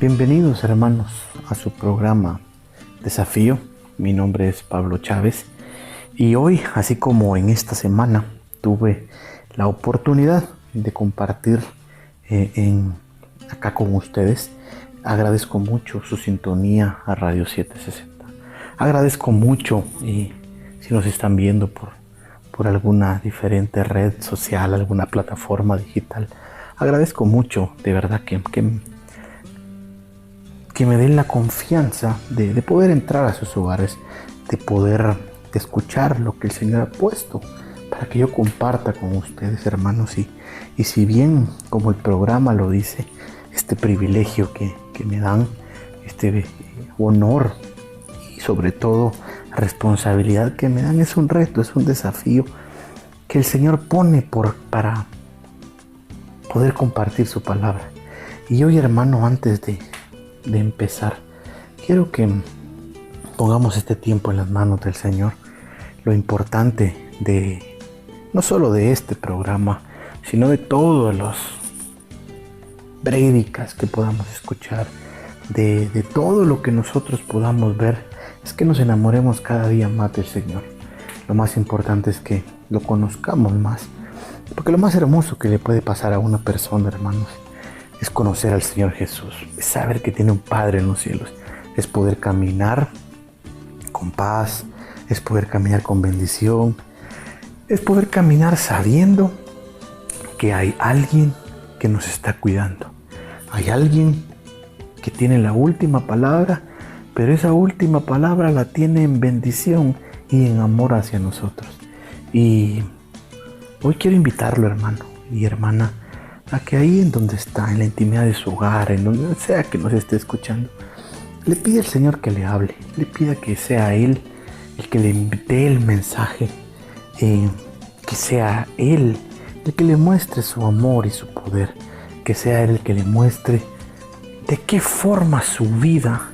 Bienvenidos hermanos a su programa Desafío. Mi nombre es Pablo Chávez y hoy, así como en esta semana, tuve la oportunidad de compartir acá con ustedes. Agradezco mucho su sintonía a Radio 760. Agradezco mucho si nos están viendo por alguna diferente red social, alguna plataforma digital. Agradezco mucho, de verdad, que me den la confianza de poder entrar a sus hogares, de poder escuchar lo que el Señor ha puesto para que yo comparta con ustedes, hermanos. Y si bien, como el programa lo dice, este privilegio que me dan, este honor y sobre todo responsabilidad que me dan, es un reto, es un desafío que el Señor pone para poder compartir su palabra. Y hoy, hermano, antes de empezar, quiero que pongamos este tiempo en las manos del Señor. Lo importante no solo de este programa, sino de todas las prédicas que podamos escuchar, de todo lo que nosotros podamos ver, es que nos enamoremos cada día más del Señor. Lo más importante es que lo conozcamos más, porque lo más hermoso que le puede pasar a una persona, hermanos, es conocer al Señor Jesús, es saber que tiene un Padre en los cielos, es poder caminar con paz, es poder caminar con bendición, es poder caminar sabiendo que hay alguien que nos está cuidando, hay alguien que tiene la última palabra, pero esa última palabra la tiene en bendición y en amor hacia nosotros. Y hoy quiero invitarlo, hermano y hermana, a que ahí en donde está, en la intimidad de su hogar, en donde sea que nos esté escuchando, le pide al Señor que le hable, le pida que sea Él el que le dé el mensaje, que sea Él el que le muestre su amor y su poder, que sea Él el que le muestre de qué forma su vida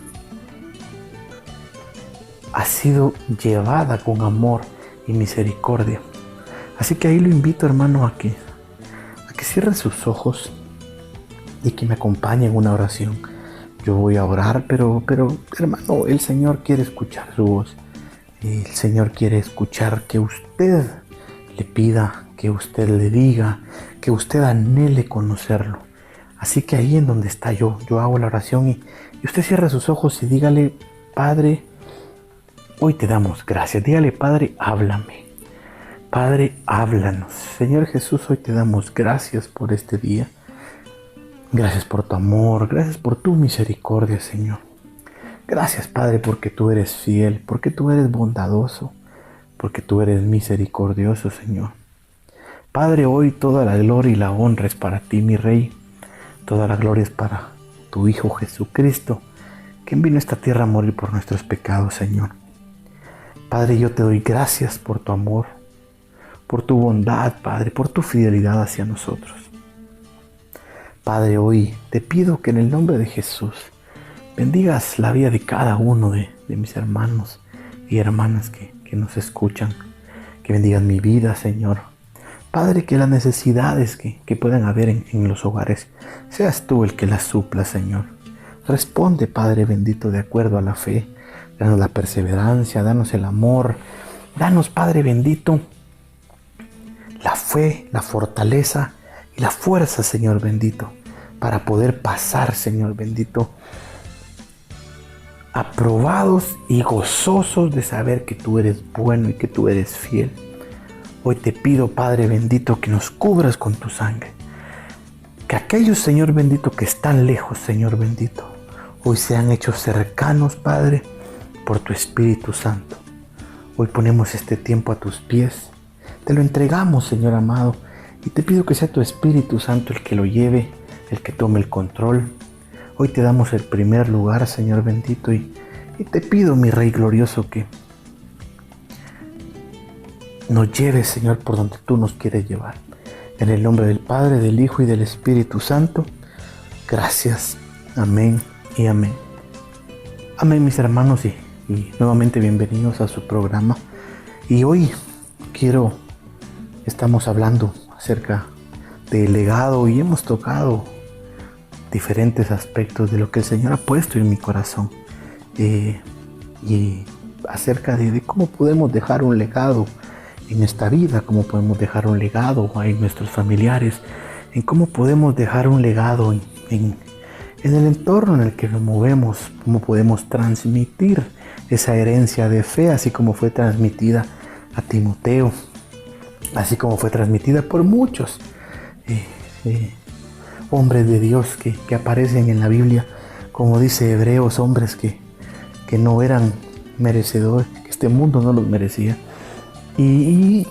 ha sido llevada con amor y misericordia. Así que ahí lo invito, hermano, a que cierre sus ojos y que me acompañe en una oración. Yo voy a orar, pero hermano, el Señor quiere escuchar su voz. El Señor quiere escuchar que usted le pida, que usted le diga, que usted anhele conocerlo. Así que ahí en donde está yo hago la oración y usted cierra sus ojos y dígale: Padre, hoy te damos gracias. Dígale: Padre, háblame. Padre, háblanos. Señor Jesús, hoy te damos gracias por este día. Gracias por tu amor, gracias por tu misericordia, Señor. Gracias, Padre, porque tú eres fiel, porque tú eres bondadoso, porque tú eres misericordioso, Señor. Padre, hoy toda la gloria y la honra es para ti, mi Rey. Toda la gloria es para tu Hijo Jesucristo, quien vino a esta tierra a morir por nuestros pecados, Señor. Padre, yo te doy gracias por tu amor, por tu bondad, Padre, por tu fidelidad hacia nosotros. Padre, hoy te pido que en el nombre de Jesús bendigas la vida de cada uno de mis hermanos y hermanas que nos escuchan, que bendigas mi vida, Señor. Padre, que las necesidades que puedan haber en los hogares, seas tú el que las supla, Señor. Responde, Padre bendito, de acuerdo a la fe. Danos la perseverancia, danos el amor, danos, Padre bendito, la fe, la fortaleza y la fuerza, Señor bendito, para poder pasar, Señor bendito, aprobados y gozosos de saber que tú eres bueno y que tú eres fiel. Hoy te pido, Padre bendito, que nos cubras con tu sangre. Que aquellos, Señor bendito, que están lejos, Señor bendito, hoy sean hechos cercanos, Padre, por tu Espíritu Santo. Hoy ponemos este tiempo a tus pies. Te lo entregamos, Señor amado, y te pido que sea tu Espíritu Santo el que lo lleve, el que tome el control. Hoy te damos el primer lugar, Señor bendito, y te pido, mi Rey glorioso, que nos lleves, Señor, por donde tú nos quieres llevar. En el nombre del Padre, del Hijo y del Espíritu Santo. Gracias. Amén y amén. Amén, mis hermanos, y nuevamente bienvenidos a su programa. Y hoy estamos hablando acerca del legado y hemos tocado diferentes aspectos de lo que el Señor ha puesto en mi corazón, y acerca de cómo podemos dejar un legado en esta vida, cómo podemos dejar un legado en nuestros familiares, en cómo podemos dejar un legado en el entorno en el que nos movemos, cómo podemos transmitir esa herencia de fe, así como fue transmitida a Timoteo, así como fue transmitida por muchos hombres de Dios que aparecen en la Biblia, como dice Hebreos, hombres que no eran merecedores, que este mundo no los merecía. Y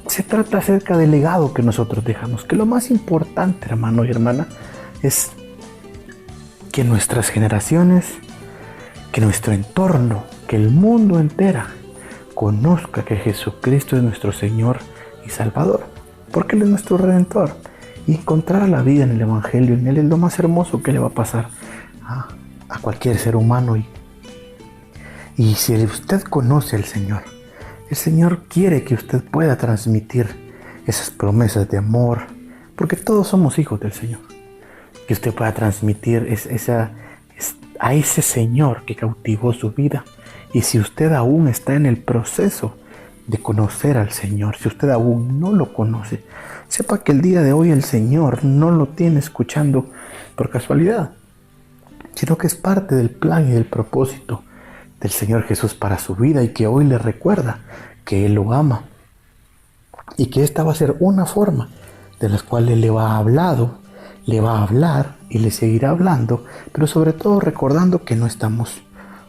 se trata acerca del legado que nosotros dejamos, que lo más importante, hermano y hermana, es que nuestras generaciones, que nuestro entorno, que el mundo entera conozca que Jesucristo es nuestro Señor y Salvador, porque Él es nuestro Redentor. Y encontrar la vida en el Evangelio, en Él, es lo más hermoso que le va a pasar a cualquier ser humano. Y si usted conoce al Señor, el Señor quiere que usted pueda transmitir esas promesas de amor, porque todos somos hijos del Señor. Que usted pueda transmitir a ese Señor que cautivó su vida. Y si usted aún está en el proceso de conocer al Señor, si usted aún no lo conoce, sepa que el día de hoy el Señor no lo tiene escuchando por casualidad, sino que es parte del plan y del propósito del Señor Jesús para su vida, y que hoy le recuerda que Él lo ama y que esta va a ser una forma de la cual Él le va a hablar y le seguirá hablando, pero sobre todo recordando que no estamos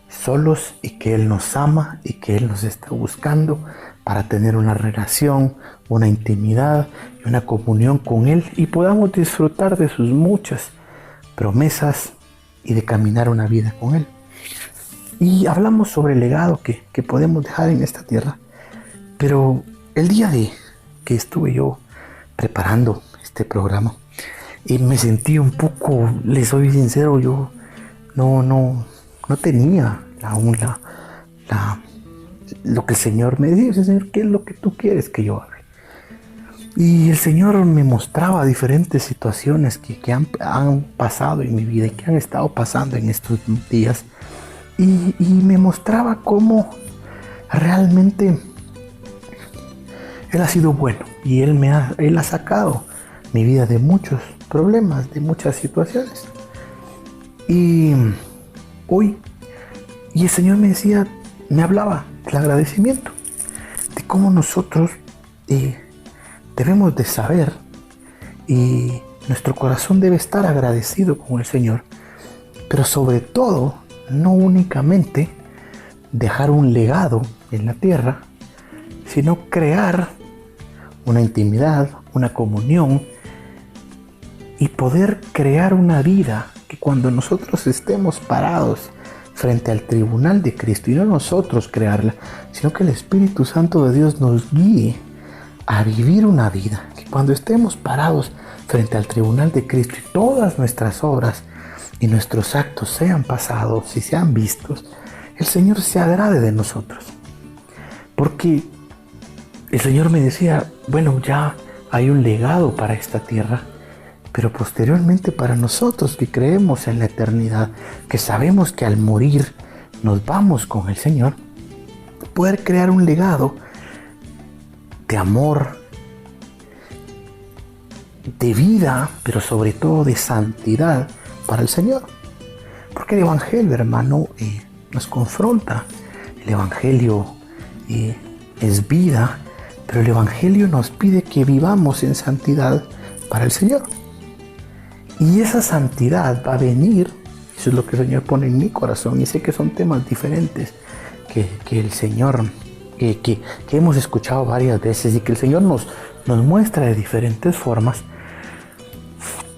solos y que Él nos ama y que Él nos está buscando para tener una relación, una intimidad y una comunión con Él, y podamos disfrutar de sus muchas promesas y de caminar una vida con Él. Y hablamos sobre el legado que podemos dejar en esta tierra, pero el día que estuve yo preparando este programa, y me sentí un poco, les soy sincero, yo no tenía aún lo que el Señor me dice. Señor, ¿qué es lo que tú quieres que yo hable? Y el Señor me mostraba diferentes situaciones que han pasado en mi vida y que han estado pasando en estos días, y me mostraba cómo realmente Él ha sido bueno, y Él ha sacado mi vida de muchos problemas, de muchas situaciones. Y el Señor me hablaba del agradecimiento, de cómo nosotros debemos de saber, y nuestro corazón debe estar agradecido con el Señor, pero sobre todo no únicamente dejar un legado en la tierra, sino crear una intimidad, una comunión, y poder crear una vida que cuando nosotros estemos parados frente al tribunal de Cristo, y no nosotros crearla, sino que el Espíritu Santo de Dios nos guíe a vivir una vida, que cuando estemos parados frente al tribunal de Cristo y todas nuestras obras y nuestros actos sean pasados y sean vistos, el Señor se agrade de nosotros. Porque el Señor me decía, bueno, ya hay un legado para esta tierra, pero posteriormente para nosotros que creemos en la eternidad, que sabemos que al morir nos vamos con el Señor, poder crear un legado de amor, de vida, pero sobre todo de santidad para el Señor. Porque el Evangelio, hermano, nos confronta. El Evangelio es vida, pero el Evangelio nos pide que vivamos en santidad para el Señor. Y esa santidad va a venir, eso es lo que el Señor pone en mi corazón, y sé que son temas diferentes que el Señor, que hemos escuchado varias veces y que el Señor nos muestra de diferentes formas,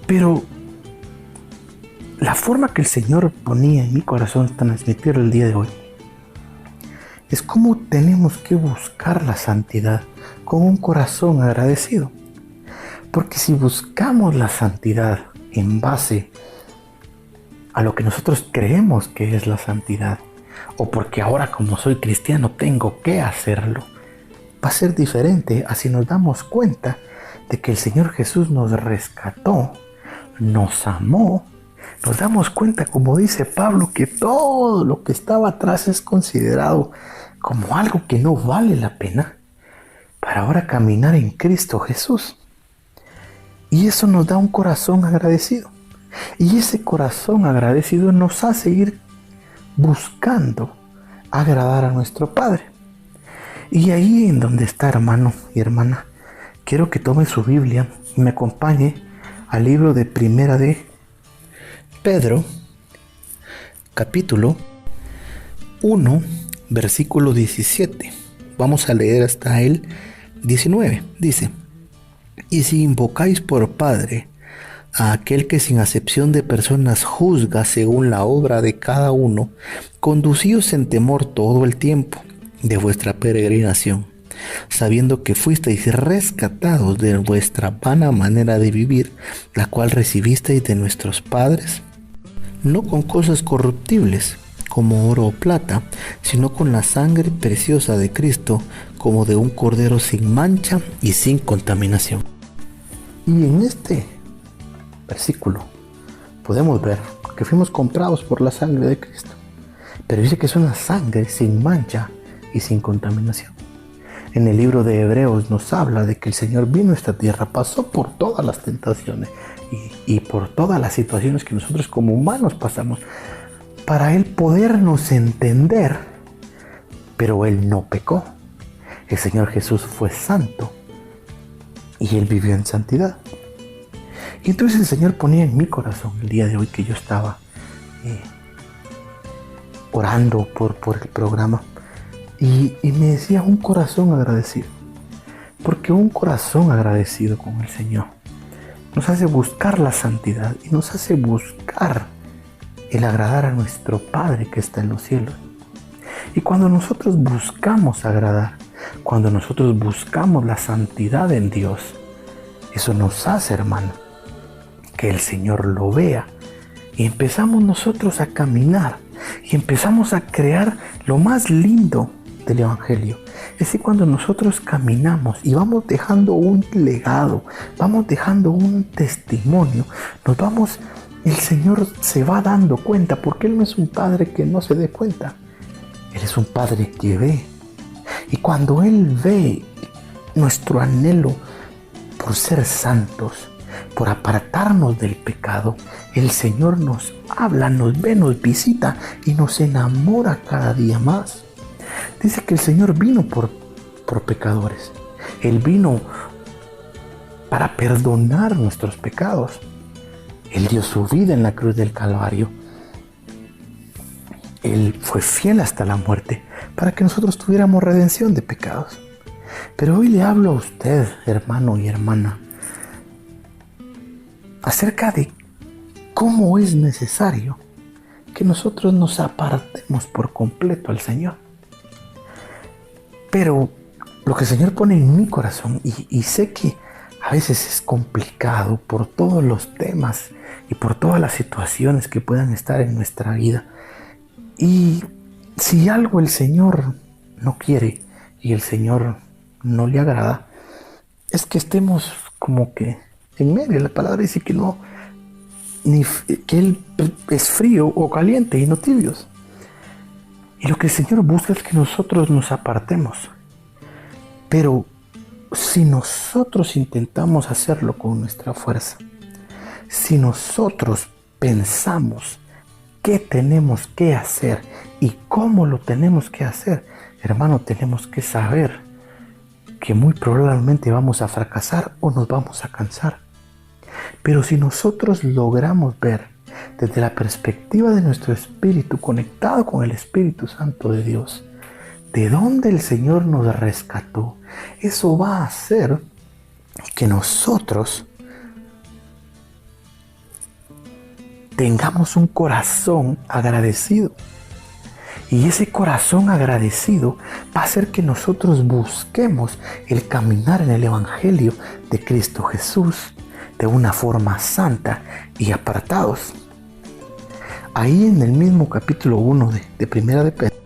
pero la forma que el Señor ponía en mi corazón transmitirlo el día de hoy es cómo tenemos que buscar la santidad con un corazón agradecido. Porque si buscamos la santidad en base a lo que nosotros creemos que es la santidad, o porque ahora como soy cristiano tengo que hacerlo, va a ser diferente a si nos damos cuenta de que el Señor Jesús nos rescató, nos amó, nos damos cuenta, como dice Pablo, que todo lo que estaba atrás es considerado como algo que no vale la pena para ahora caminar en Cristo Jesús. Y eso nos da un corazón agradecido. Y ese corazón agradecido nos hace ir buscando agradar a nuestro Padre. Y ahí en donde está, hermano y hermana, quiero que tome su Biblia y me acompañe al libro de Primera de Pedro, capítulo 1, versículo 17. Vamos a leer hasta el 19. Dice: y si invocáis por Padre a aquel que sin acepción de personas juzga según la obra de cada uno, conducíos en temor todo el tiempo de vuestra peregrinación, sabiendo que fuisteis rescatados de vuestra vana manera de vivir, la cual recibisteis de nuestros padres, no con cosas corruptibles, como oro o plata, sino con la sangre preciosa de Cristo, como de un cordero sin mancha y sin contaminación. Y en este versículo podemos ver que fuimos comprados por la sangre de Cristo, pero dice que es una sangre sin mancha y sin contaminación. En el libro de Hebreos nos habla de que el Señor vino a esta tierra, pasó por todas las tentaciones y por todas las situaciones que nosotros como humanos pasamos, para Él podernos entender, pero Él no pecó. El Señor Jesús fue santo y Él vivió en santidad. Y entonces el Señor ponía en mi corazón el día de hoy que yo estaba orando por el programa, y me decía un corazón agradecido, porque un corazón agradecido con el Señor nos hace buscar la santidad y nos hace buscar el agradar a nuestro Padre que está en los cielos. Y cuando nosotros buscamos agradar, cuando nosotros buscamos la santidad en Dios, eso nos hace, hermano, que el Señor lo vea, y empezamos nosotros a caminar y empezamos a crear lo más lindo del Evangelio. Es decir, cuando nosotros caminamos y vamos dejando un legado, vamos dejando un testimonio, el Señor se va dando cuenta, porque Él no es un Padre que no se dé cuenta. Él es un Padre que ve. Y cuando Él ve nuestro anhelo por ser santos, por apartarnos del pecado, el Señor nos habla, nos ve, nos visita y nos enamora cada día más. Dice que el Señor vino por pecadores. Él vino para perdonar nuestros pecados. Él dio su vida en la cruz del Calvario. Él fue fiel hasta la muerte para que nosotros tuviéramos redención de pecados. Pero hoy le hablo a usted, hermano y hermana, acerca de cómo es necesario que nosotros nos apartemos por completo al Señor. Pero lo que el Señor pone en mi corazón, y sé que a veces es complicado por todos los temas y por todas las situaciones que puedan estar en nuestra vida, y si algo el Señor no quiere y el Señor no le agrada, es que estemos como que en medio. La palabra dice que que Él es frío o caliente y no tibios. Y lo que el Señor busca es que nosotros nos apartemos. Pero si nosotros intentamos hacerlo con nuestra fuerza, si nosotros pensamos qué tenemos que hacer y cómo lo tenemos que hacer, hermano, tenemos que saber que muy probablemente vamos a fracasar o nos vamos a cansar. Pero si nosotros logramos ver desde la perspectiva de nuestro espíritu, conectado con el Espíritu Santo de Dios, de dónde el Señor nos rescató, eso va a hacer que nosotros tengamos un corazón agradecido. Y ese corazón agradecido va a hacer que nosotros busquemos el caminar en el Evangelio de Cristo Jesús de una forma santa y apartados. Ahí en el mismo capítulo 1 de Primera de Pedro,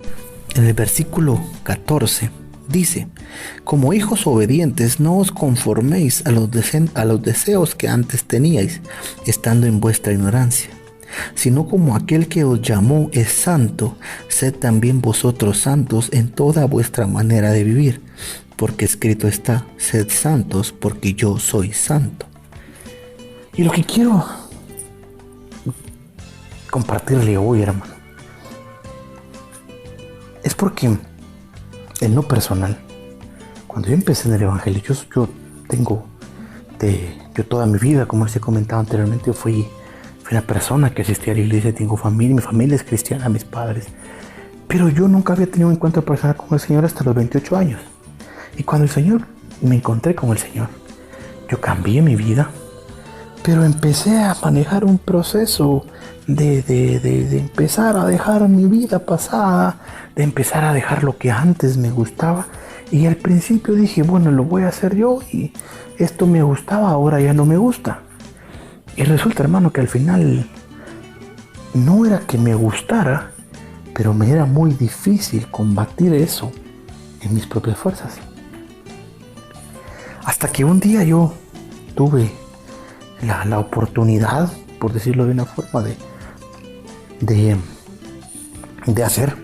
en el versículo 14, dice: Como hijos obedientes, no os conforméis a los deseos que antes teníais, estando en vuestra ignorancia, sino como aquel que os llamó es santo, sed también vosotros santos en toda vuestra manera de vivir, porque escrito está, sed santos porque yo soy santo. Y lo que quiero compartirle hoy, hermano, es porque en lo personal, cuando yo empecé en el Evangelio, yo toda mi vida, como les he comentado anteriormente, fui una persona que asistía a la iglesia, tengo familia, mi familia es cristiana, mis padres, pero yo nunca había tenido un encuentro personal con el Señor hasta los 28 años. Y cuando me encontré con el Señor, yo cambié mi vida, pero empecé a manejar un proceso de empezar a dejar mi vida pasada, de empezar a dejar lo que antes me gustaba. Y al principio dije, bueno, lo voy a hacer yo, y esto me gustaba, ahora ya no me gusta. Y resulta, hermano, que al final no era que me gustara, pero me era muy difícil combatir eso en mis propias fuerzas. Hasta que un día yo tuve la oportunidad, por decirlo de una forma, de hacer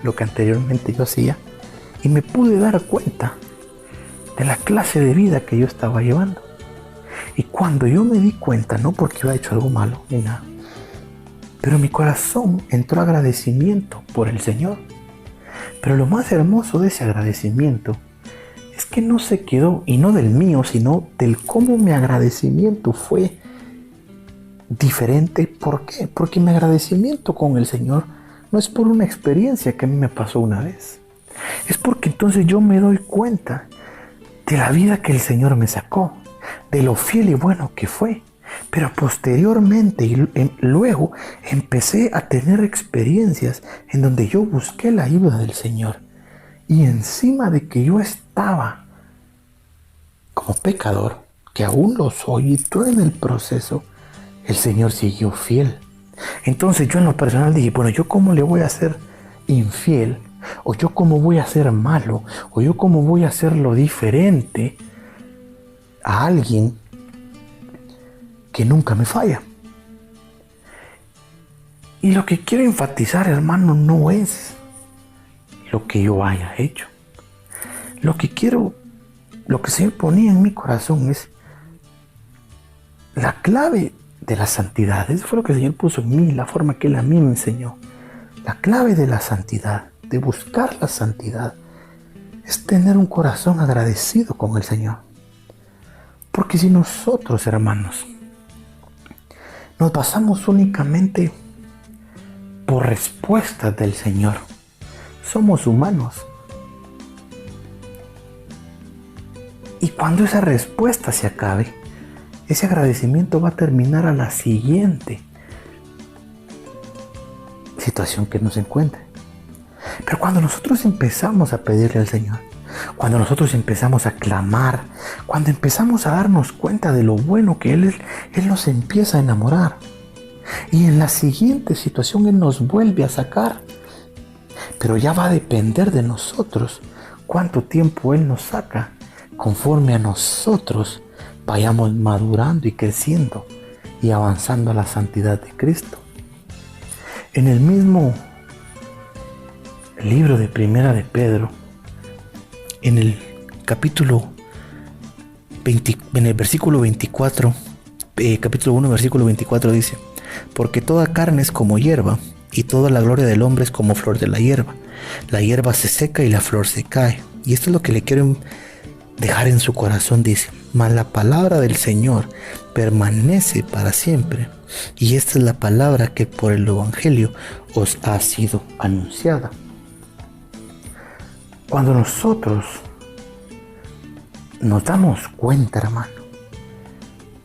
lo que anteriormente yo hacía, y me pude dar cuenta de la clase de vida que yo estaba llevando. Y cuando yo me di cuenta, no porque yo haya hecho algo malo ni nada, pero mi corazón entró agradecimiento por el Señor. Pero lo más hermoso de ese agradecimiento es que no se quedó, y no del mío, sino del cómo mi agradecimiento fue diferente. ¿Por qué? Porque mi agradecimiento con el Señor no es por una experiencia que a mí me pasó una vez. Es porque entonces yo me doy cuenta de la vida que el Señor me sacó, de lo fiel y bueno que fue. Pero posteriormente y luego empecé a tener experiencias en donde yo busqué la ayuda del Señor. Y encima de que yo estaba como pecador, que aún lo soy y todo en el proceso, el Señor siguió fiel. Entonces yo en lo personal dije, bueno, ¿yo cómo le voy a ser infiel? ¿O yo cómo voy a ser malo? ¿O yo cómo voy a hacerlo diferente a alguien que nunca me falla? Y lo que quiero enfatizar, hermano, no es lo que yo haya hecho. Lo que se ponía en mi corazón es la clave de la santidad. Eso fue lo que el Señor puso en mí, la forma que Él a mí me enseñó. La clave de la santidad, de buscar la santidad, es tener un corazón agradecido con el Señor. Porque si nosotros, hermanos, nos basamos únicamente por respuestas del Señor, somos humanos. Y cuando esa respuesta se acabe, ese agradecimiento va a terminar a la siguiente situación que nos encuentre. Pero cuando nosotros empezamos a pedirle al Señor, cuando nosotros empezamos a clamar, cuando empezamos a darnos cuenta de lo bueno que Él es, Él nos empieza a enamorar. Y en la siguiente situación Él nos vuelve a sacar. Pero ya va a depender de nosotros cuánto tiempo Él nos saca, conforme a nosotros vayamos madurando y creciendo y avanzando a la santidad de Cristo. En el mismo libro de Primera de Pedro, en el capítulo 20, en el versículo 24, capítulo 1, versículo 24 dice: porque toda carne es como hierba, y toda la gloria del hombre es como flor de la hierba. La hierba se seca y la flor se cae. Y esto es lo que le quiero dejar en su corazón, dice: mas la palabra del Señor permanece para siempre. Y esta es la palabra que por el Evangelio os ha sido anunciada. Cuando nosotros nos damos cuenta, hermano,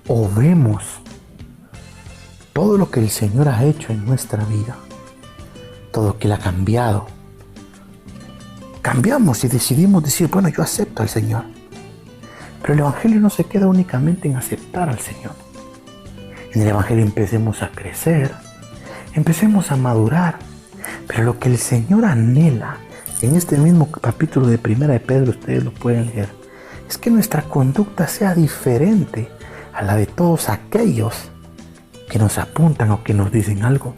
o vemos todo lo que el Señor ha hecho en nuestra vida, todo lo que Él ha cambiado, cambiamos y decidimos decir, bueno, yo acepto al Señor. Pero el Evangelio no se queda únicamente en aceptar al Señor. En el Evangelio empecemos a crecer, empecemos a madurar. Pero lo que el Señor anhela en este mismo capítulo de Primera de Pedro, ustedes lo pueden leer, es que nuestra conducta sea diferente a la de todos aquellos que nos apuntan o que nos dicen algo.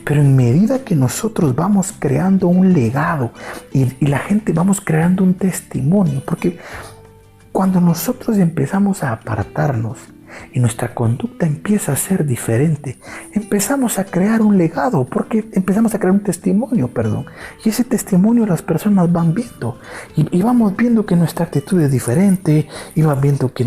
Pero en medida que nosotros vamos creando un legado y la gente vamos creando un testimonio, porque cuando nosotros empezamos a apartarnos y nuestra conducta empieza a ser diferente, empezamos a crear un legado, porque empezamos a crear un testimonio, y ese testimonio las personas van viendo y vamos viendo que nuestra actitud es diferente, y van viendo que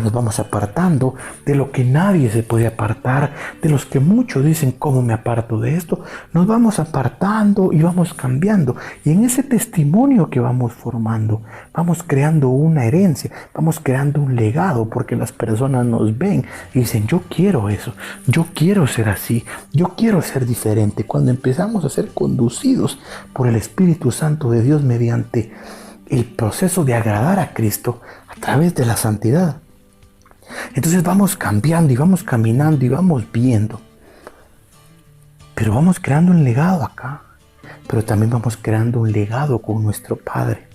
nos vamos apartando de lo que nadie se puede apartar, de los que muchos dicen ¿cómo me aparto de esto? Nos vamos apartando y vamos cambiando, y en ese testimonio que vamos formando vamos creando una herencia, vamos creando un legado, porque las personas nos ven y dicen yo quiero eso, yo quiero ser así, yo quiero ser diferente. Cuando empezamos a ser conducidos por el Espíritu Santo de Dios mediante el proceso de agradar a Cristo a través de la santidad, entonces vamos cambiando y vamos caminando y vamos viendo, pero vamos creando un legado acá, pero también vamos creando un legado con nuestro Padre.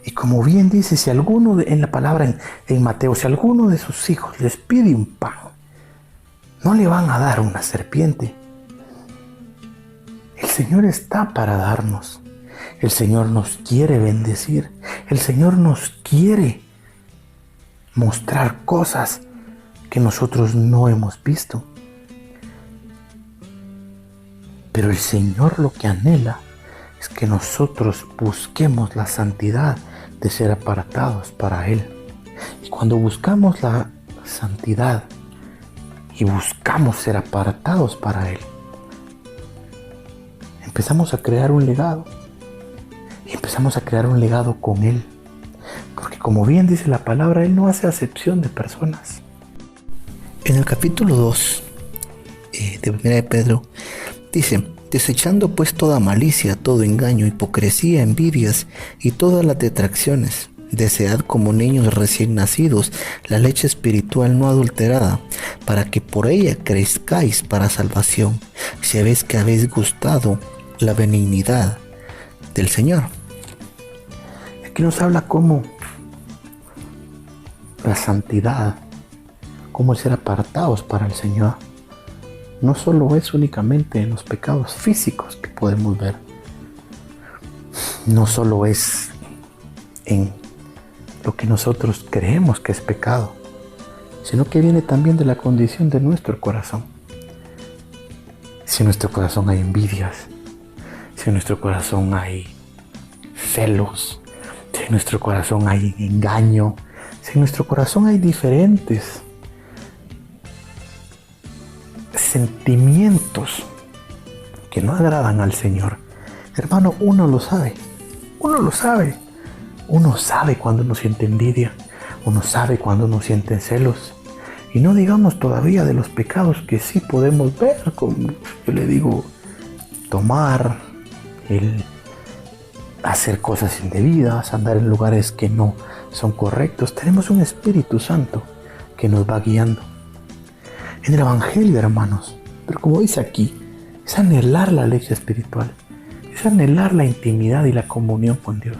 Y como bien dice, si alguno en la palabra en Mateo, si alguno de sus hijos les pide un pan, no le van a dar una serpiente. El Señor está para darnos. El Señor nos quiere bendecir. El Señor nos quiere mostrar cosas que nosotros no hemos visto. Pero el Señor lo que anhela es que nosotros busquemos la santidad de ser apartados para Él. Y cuando buscamos la santidad y buscamos ser apartados para Él, empezamos a crear un legado. Y empezamos a crear un legado con Él. Porque como bien dice la palabra, Él no hace acepción de personas. En el capítulo 2 de Primera de Pedro dice: desechando pues toda malicia, todo engaño, hipocresía, envidias y todas las detracciones, desead como niños recién nacidos la leche espiritual no adulterada, para que por ella crezcáis para salvación, si habéis que habéis gustado la benignidad del Señor. Aquí nos habla cómo la santidad, cómo el ser apartados para el Señor, no solo es únicamente en los pecados físicos que podemos ver, no solo es en lo que nosotros creemos que es pecado, sino que viene también de la condición de nuestro corazón. Si en nuestro corazón hay envidias, si en nuestro corazón hay celos, si en nuestro corazón hay engaño, si en nuestro corazón hay diferentes sentimientos que no agradan al Señor, hermano, uno lo sabe, uno sabe cuando uno siente envidia, uno sabe cuando uno siente celos, y no digamos todavía de los pecados que sí podemos ver, como yo le digo, tomar, el hacer cosas indebidas, andar en lugares que no son correctos. Tenemos un Espíritu Santo que nos va guiando en el Evangelio, hermanos. Pero como dice aquí, es anhelar la leche espiritual, es anhelar la intimidad y la comunión con Dios.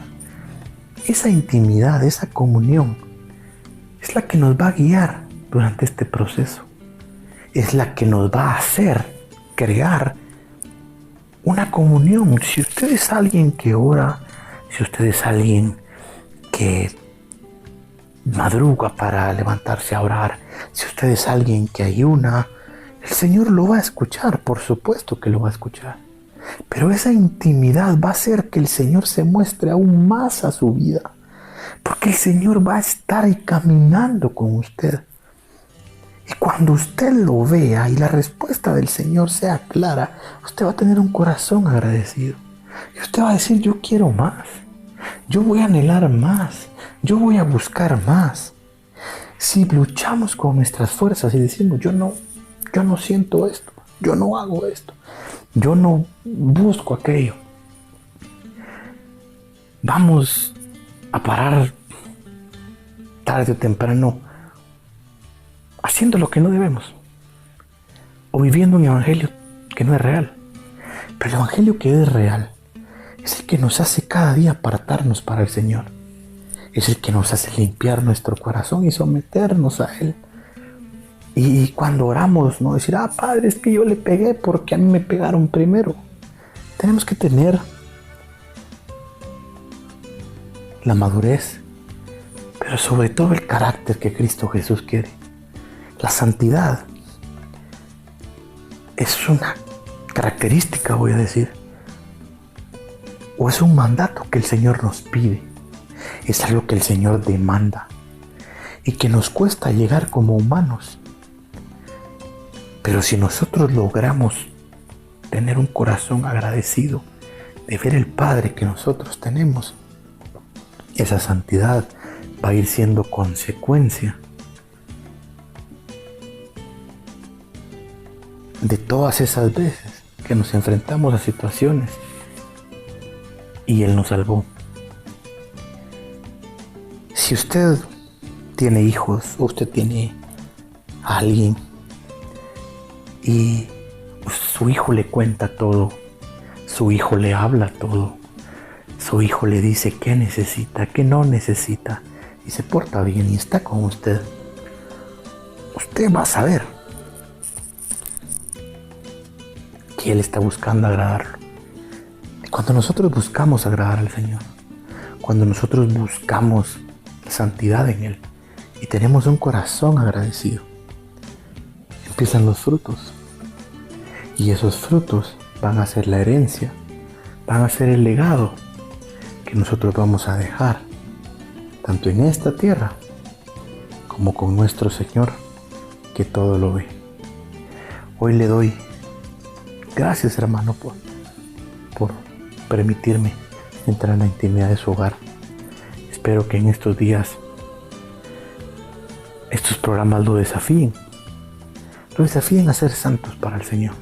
Esa intimidad, esa comunión es la que nos va a guiar durante este proceso, es la que nos va a hacer crear una comunión. Si usted es alguien que ora, si usted es alguien que madruga para levantarse a orar, si usted es alguien que ayuna, el Señor lo va a escuchar, por supuesto que lo va a escuchar. Pero esa intimidad va a hacer que el Señor se muestre aún más a su vida, porque el Señor va a estar ahí caminando con usted. Y cuando usted lo vea y la respuesta del Señor sea clara, usted va a tener un corazón agradecido. Y usted va a decir, yo quiero más. Yo voy a anhelar más. Yo voy a buscar más. Si luchamos con nuestras fuerzas y decimos, yo no siento esto, yo no hago esto, yo no busco aquello, vamos a parar tarde o temprano haciendo lo que no debemos o viviendo un evangelio que no es real. Pero el evangelio que es real Es el que nos hace cada día apartarnos para el Señor. Es el que nos hace limpiar nuestro corazón y someternos a Él. Y cuando oramos, no decir, Padre, es que yo le pegué porque a mí me pegaron primero. Tenemos que tener la madurez, pero sobre todo el carácter que Cristo Jesús quiere. La santidad es una característica, voy a decir, o es un mandato que el Señor nos pide. Es algo que el Señor demanda y que nos cuesta llegar como humanos. Pero si nosotros logramos tener un corazón agradecido de ver el Padre que nosotros tenemos, esa santidad va a ir siendo consecuencia de todas esas veces que nos enfrentamos a situaciones y Él nos salvó. Si usted tiene hijos o usted tiene a alguien y su hijo le cuenta todo, su hijo le habla todo, su hijo le dice qué necesita, qué no necesita y se porta bien y está con usted, usted va a saber que Él está buscando agradarlo. Y cuando nosotros buscamos agradar al Señor, cuando nosotros buscamos santidad en Él y tenemos un corazón agradecido, empiezan los frutos. Y esos frutos van a ser la herencia, van a ser el legado que nosotros vamos a dejar, tanto en esta tierra como con nuestro Señor, que todo lo ve. Hoy le doy gracias, hermano, por permitirme entrar en la intimidad de su hogar. Espero que en estos días estos programas lo desafíen a ser santos para el Señor.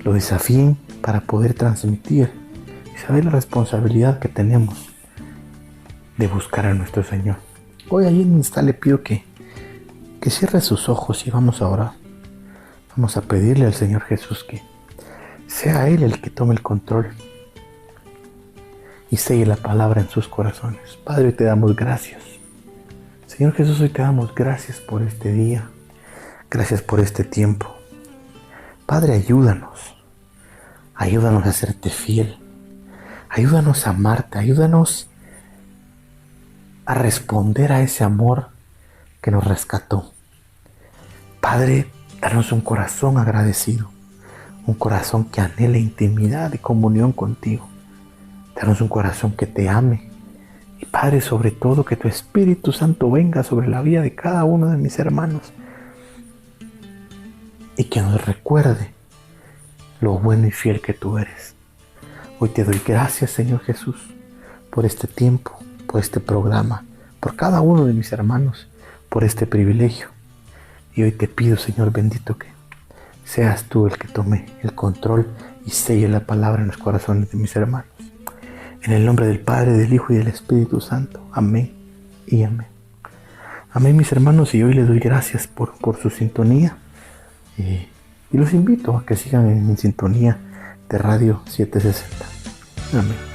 Lo desafíen para poder transmitir y saber la responsabilidad que tenemos de buscar a nuestro Señor. Hoy allí en está le pido que cierre sus ojos y vamos a orar. Vamos a pedirle al Señor Jesús que sea Él el que tome el control y selle la palabra en sus corazones. Padre, hoy te damos gracias. Señor Jesús, hoy te damos gracias por este día. Gracias por este tiempo. Padre, ayúdanos a serte fiel, ayúdanos a amarte, ayúdanos a responder a ese amor que nos rescató. Padre, danos un corazón agradecido, un corazón que anhele intimidad y comunión contigo. Danos un corazón que te ame. Y Padre, sobre todo, que tu Espíritu Santo venga sobre la vida de cada uno de mis hermanos y que nos recuerde lo bueno y fiel que tú eres. Hoy te doy gracias, Señor Jesús, por este tiempo, por este programa, por cada uno de mis hermanos, por este privilegio. Y hoy te pido, Señor bendito, que seas tú el que tome el control y selle la palabra en los corazones de mis hermanos. En el nombre del Padre, del Hijo y del Espíritu Santo. Amén y amén. Amén, mis hermanos, y hoy les doy gracias por su sintonía. Y los invito a que sigan en sintonía de Radio 760. Amén.